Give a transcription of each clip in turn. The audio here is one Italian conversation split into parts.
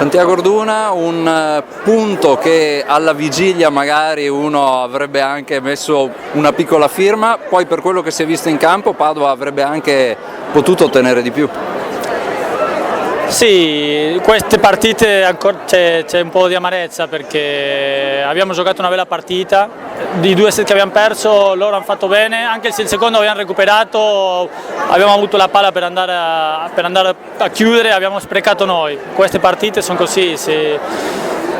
Santiago Orduna, un punto che alla vigilia magari uno avrebbe anche messo una piccola firma, poi per quello che si è visto in campo Padova avrebbe anche potuto ottenere di più. Sì, queste partite c'è un po' di amarezza perché abbiamo giocato una bella partita, di 2 set che abbiamo perso loro hanno fatto bene, anche se il secondo abbiamo recuperato, abbiamo avuto la palla per andare a chiudere, abbiamo sprecato noi. Queste partite sono così,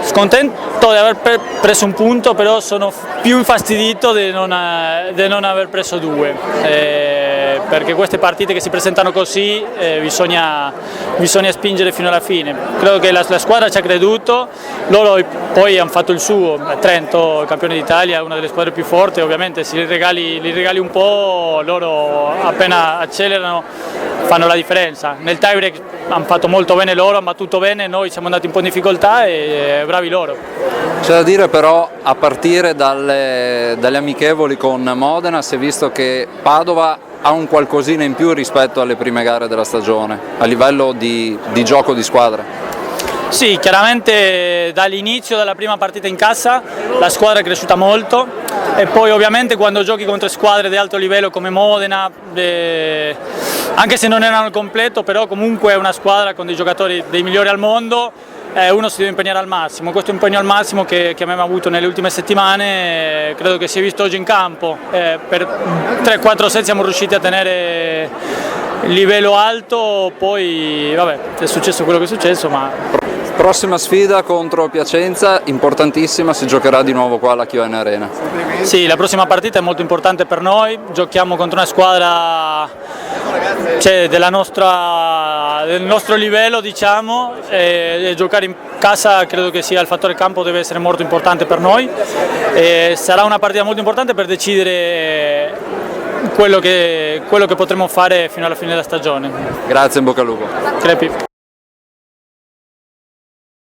scontento di aver preso un punto, però sono più infastidito di non aver preso 2. Perché queste partite che si presentano così bisogna spingere fino alla fine. Credo che la squadra ci ha creduto, loro poi hanno fatto il suo. Trento, campione d'Italia, è una delle squadre più forti, ovviamente se li regali un po', loro appena accelerano fanno la differenza. Nel tie-break hanno fatto molto bene loro, hanno battuto bene, noi siamo andati un po' in difficoltà e bravi loro. C'è da dire però, a partire dalle amichevoli con Modena, si è visto che Padova ha un qualcosina in più rispetto alle prime gare della stagione, a livello di gioco di squadra. Sì, chiaramente dall'inizio della prima partita in casa la squadra è cresciuta molto e poi ovviamente quando giochi contro squadre di alto livello come Modena, anche se non erano al completo, però comunque è una squadra con dei giocatori dei migliori al mondo, uno si deve impegnare al massimo. Questo impegno al massimo che abbiamo avuto nelle ultime settimane credo che si è visto oggi in campo. Per 3-4 set siamo riusciti a tenere il livello alto, poi vabbè, è successo quello che è successo, ma... Prossima sfida contro Piacenza, importantissima, si giocherà di nuovo qua alla Chiojana Arena. Sì, la prossima partita è molto importante per noi, giochiamo contro una squadra del nostro livello, diciamo, e giocare in casa credo che sia il fattore campo, deve essere molto importante per noi e sarà una partita molto importante per decidere quello che potremo fare fino alla fine della stagione. Grazie, in bocca al lupo. Crepi.